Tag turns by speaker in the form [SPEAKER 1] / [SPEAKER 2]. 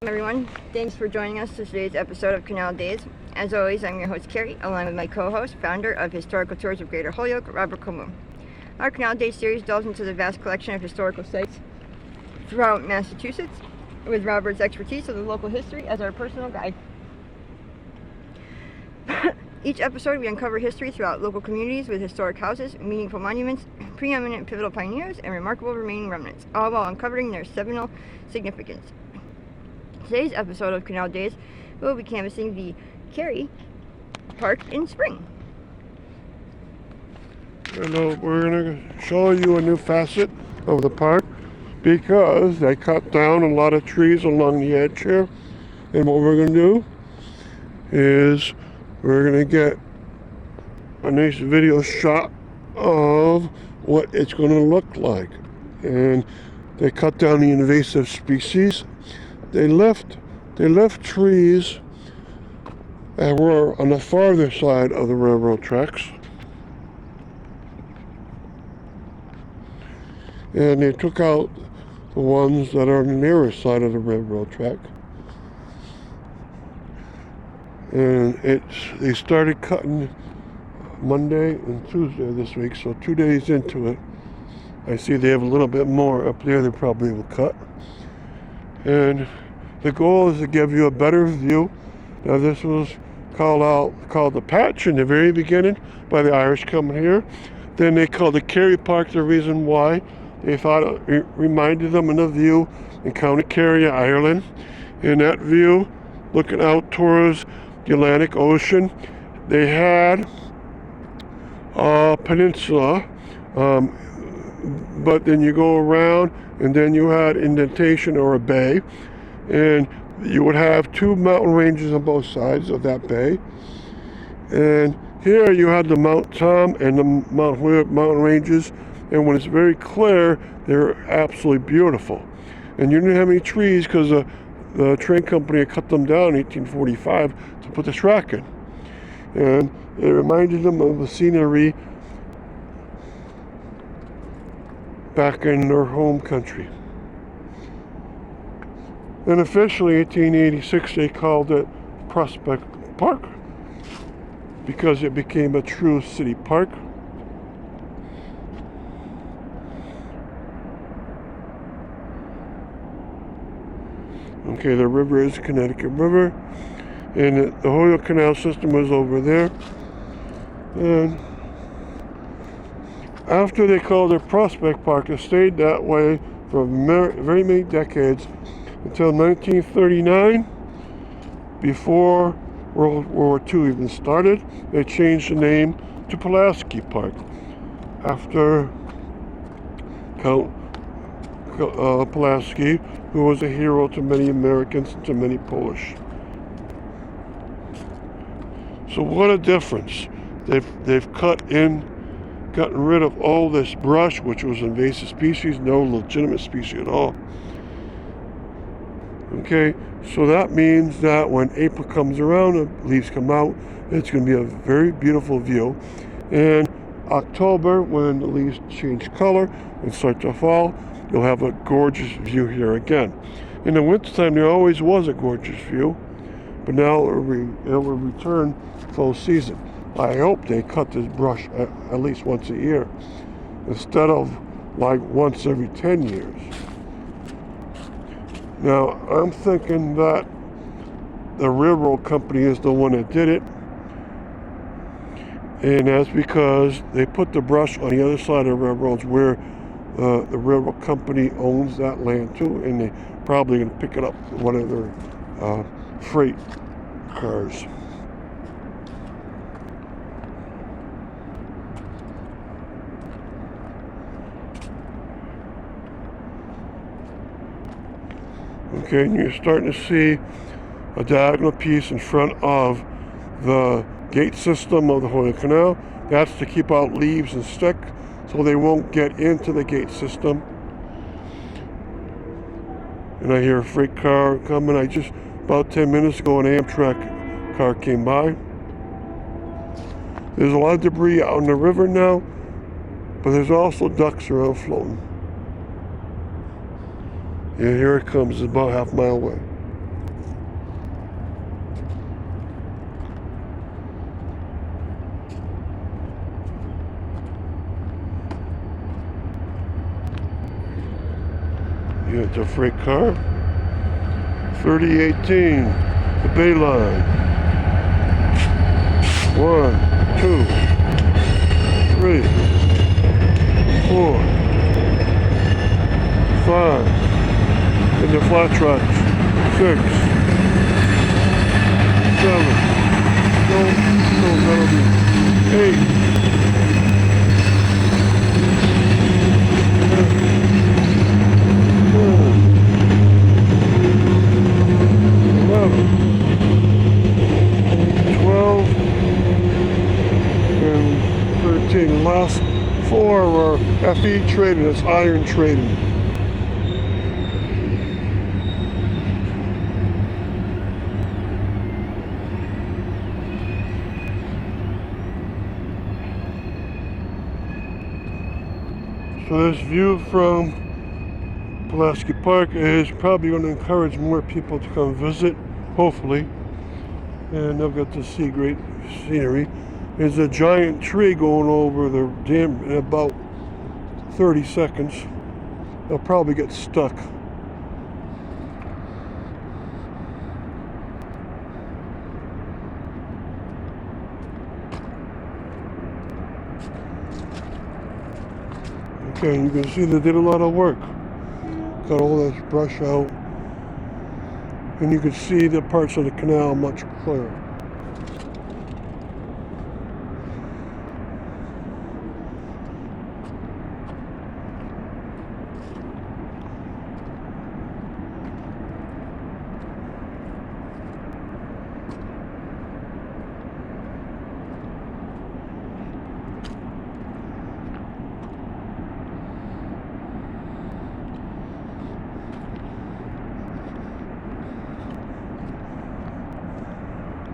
[SPEAKER 1] Everyone, thanks for joining us for today's episode of Canal Days. As always, I'm your host Carrie, along with my co-host, founder of Historical Tours of Greater Holyoke, Robert Comu. Our Canal Days series delves into the vast collection of historical sites throughout Massachusetts, with Robert's expertise of the local history as our personal guide. Each episode, we uncover history throughout local communities with historic houses, meaningful monuments, preeminent pivotal pioneers, and remarkable remaining remnants, all while uncovering their seminal significance. Today's episode of Canal Days, we'll be canvassing the Cary Park in spring.
[SPEAKER 2] Hello, we're going to show you a new facet of the park because they cut down a lot of trees along the edge here. And what we're going to do is we're going to get a nice video shot of what it's going to look like. And they cut down the invasive species. They left trees that were on the farther side of the railroad tracks. And they took out the ones that are on the nearer side of the railroad track. And they started cutting Monday and Tuesday this week, so 2 days into it. I see they have a little bit more up there they probably will cut. And the goal is to give you a better view. Now this was called the Patch in the very beginning by the Irish coming here. Then they called the Cary Park the reason why. They thought it reminded them of the view in County Kerry, Ireland. In that view, looking out towards the Atlantic Ocean, they had a peninsula, but then you go around and then you had indentation or a bay, and you would have two mountain ranges on both sides of that bay. And here you had the Mount Tom and the Mount Holyoke mountain ranges, and when it's very clear, they're absolutely beautiful. And you didn't have any trees because the train company had cut them down in 1845 to put the track in. And it reminded them of the scenery back in their home country. And officially, 1886, they called it Prospect Park because it became a true city park. Okay, the river is Connecticut River, and the Holyoke Canal system was over there. And after they called it Prospect Park, it stayed that way for very many decades until 1939, before World War II even started. They changed the name to Pulaski Park after Count Pulaski, who was a hero to many Americans and to many Polish. So what a difference. They've gotten rid of all this brush, which was invasive species, no legitimate species at all. Okay, so that means that when April comes around, the leaves come out, it's going to be a very beautiful view. And October, when the leaves change color and start to fall, you'll have a gorgeous view here again. In the wintertime, there always was a gorgeous view, but now it will return full season. I hope they cut this brush at least once a year, instead of like once every 10 years. Now, I'm thinking that the railroad company is the one that did it, and that's because they put the brush on the other side of the railroads where the railroad company owns that land too, and they probably going to pick it up in one of their freight cars. Okay, and you're starting to see a diagonal piece in front of the gate system of the Holyoke Canal. That's to keep out leaves and stick so they won't get into the gate system. And I hear a freight car coming. About 10 minutes ago, an Amtrak car came by. There's a lot of debris out in the river now, but there's also ducks around floating. Yeah, here it comes, it's about half a mile away. It's a freight car. 3018, the Bay Line. 1, 2, 3, 4, 5. And the flat tracks. 6, 7. No, that'll be 8. 12 and 13. The last 4 are FE trading, it's iron trading. So this view from Pulaski Park is probably going to encourage more people to come visit, hopefully, and they'll get to see great scenery. There's a giant tree going over the dam in about 30 seconds. They'll probably get stuck. Okay, you can see they did a lot of work. Got all this brush out. And you can see the parts of the canal much clearer.